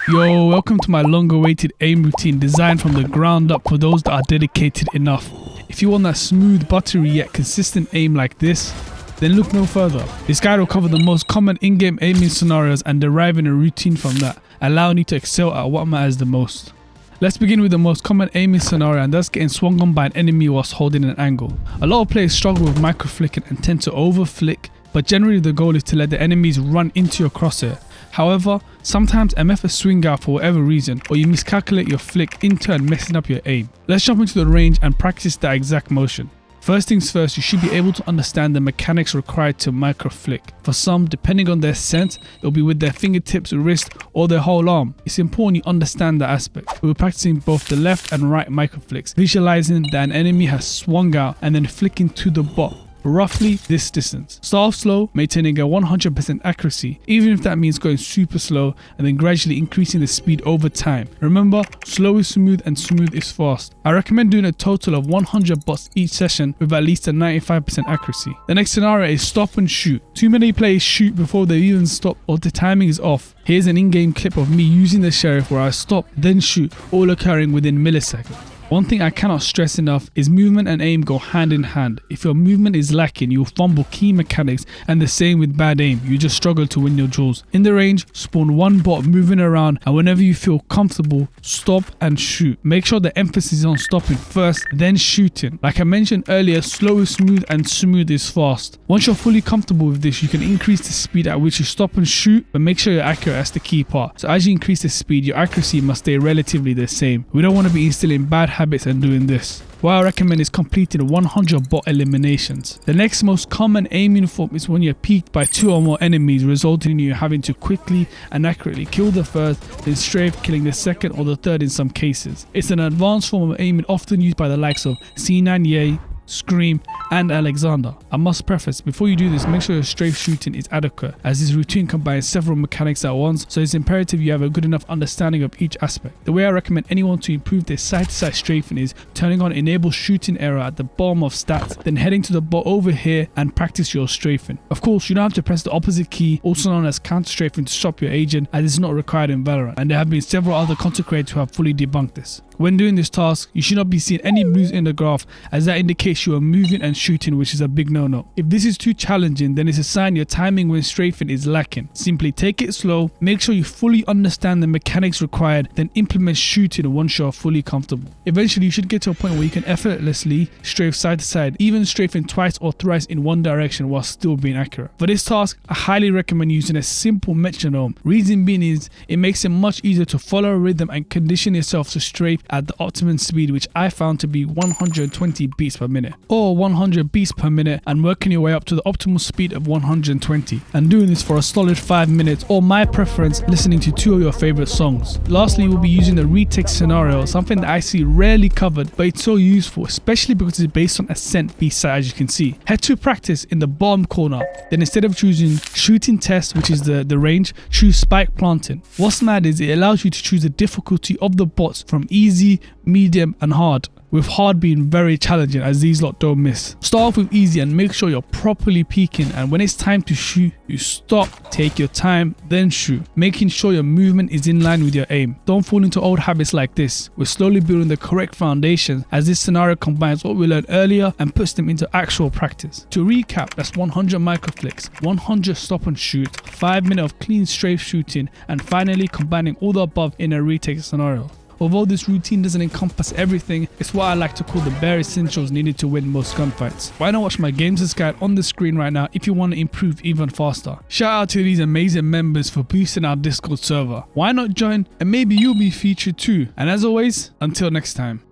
Yo, welcome to my long-awaited aim routine designed from the ground up for those that are dedicated enough. If you want that smooth, buttery yet consistent aim like this, then look no further. This guide will cover the most common in-game aiming scenarios and deriving a routine from that, allowing you to excel at what matters the most. Let's begin with the most common aiming scenario, and that's getting swung on by an enemy whilst holding an angle. A lot of players struggle with microflicking and tend to overflick, but generally the goal is to let the enemies run into your crosshair. However, sometimes MFs swing out for whatever reason, or you miscalculate your flick, in turn messing up your aim. Let's jump into the range and practice that exact motion. First things first, you should be able to understand the mechanics required to microflick. For some, depending on their sense, it'll be with their fingertips, wrist, or their whole arm. It's important you understand that aspect. We're practicing both the left and right microflicks, visualizing that an enemy has swung out and then flicking to the bot. Roughly this distance. Start off slow, maintaining a 100% accuracy, even if that means going super slow and then gradually increasing the speed over time. Remember, slow is smooth and smooth is fast. I recommend doing a total of 100 bots each session with at least a 95% accuracy. The next scenario is stop and shoot. Too many players shoot before they even stop or the timing is off. Here's an in-game clip of me using the sheriff where I stop, then shoot, all occurring within milliseconds. One thing I cannot stress enough is movement and aim go hand in hand. If your movement is lacking, you'll fumble key mechanics, and the same with bad aim, you just struggle to win your duels. In the range, spawn one bot moving around, and whenever you feel comfortable, stop and shoot. Make sure the emphasis is on stopping first, then shooting. Like I mentioned earlier, slow is smooth and smooth is fast. Once you're fully comfortable with this, you can increase the speed at which you stop and shoot, but make sure you're accurate, that's the key part. So as you increase the speed, your accuracy must stay relatively the same. We don't want to be instilling bad habits and doing this. What I recommend is completing 100 bot eliminations. The next most common aiming form is when you're peaked by 2 or more enemies, resulting in you having to quickly and accurately kill the first, then strafe, killing the second or the third in some cases. It's an advanced form of aiming often used by the likes of C9, Scream and Alexander. I must preface, before you do this, make sure your strafe shooting is adequate, as this routine combines several mechanics at once, so it's imperative you have a good enough understanding of each aspect. The way I recommend anyone to improve their side-to-side strafing is turning on enable shooting error at the bottom of stats, then heading to the bot over here and practice your strafing. Of course, you don't have to press the opposite key, also known as counter strafing, to stop your agent, as it's not required in Valorant, and there have been several other content creators who have fully debunked this. When doing this task, you should not be seeing any blues in the graph, as that indicates you are moving and shooting, which is a big no-no. If this is too challenging, then it's a sign your timing when strafing is lacking. Simply take it slow, make sure you fully understand the mechanics required, then implement shooting once you are fully comfortable. Eventually, you should get to a point where you can effortlessly strafe side to side, even strafing twice or thrice in one direction while still being accurate. For this task, I highly recommend using a simple metronome. Reason being is, it makes it much easier to follow a rhythm and condition yourself to strafe at the optimum speed, which I found to be 120 beats per minute or 100 beats per minute, and working your way up to the optimal speed of 120, and doing this for a solid 5 minutes, or my preference, listening to 2 of your favorite songs. Lastly, we'll be using the retake scenario, something that I see rarely covered, but it's so useful, especially because it's based on ascent B-side, as you can see. Head to practice in the bottom corner, then instead of choosing shooting test, which is the range, choose spike planting. What's mad is it allows you to choose the difficulty of the bots from easy, medium and hard, with hard being very challenging, as these lot don't miss. Start off with easy and make sure you're properly peaking, and when it's time to shoot, you stop, take your time, then shoot, making sure your movement is in line with your aim. Don't fall into old habits like this. We're slowly building the correct foundation, as this scenario combines what we learned earlier and puts them into actual practice. To recap, that's 100 microflicks, 100 stop and shoot, 5 minutes of clean strafe shooting, and finally combining all the above in a retake scenario. Although this routine doesn't encompass everything, it's what I like to call the bare essentials needed to win most gunfights. Why not watch my games guide on the screen right now if you want to improve even faster? Shout out to these amazing members for boosting our Discord server. Why not join, and maybe you'll be featured too. And as always, until next time.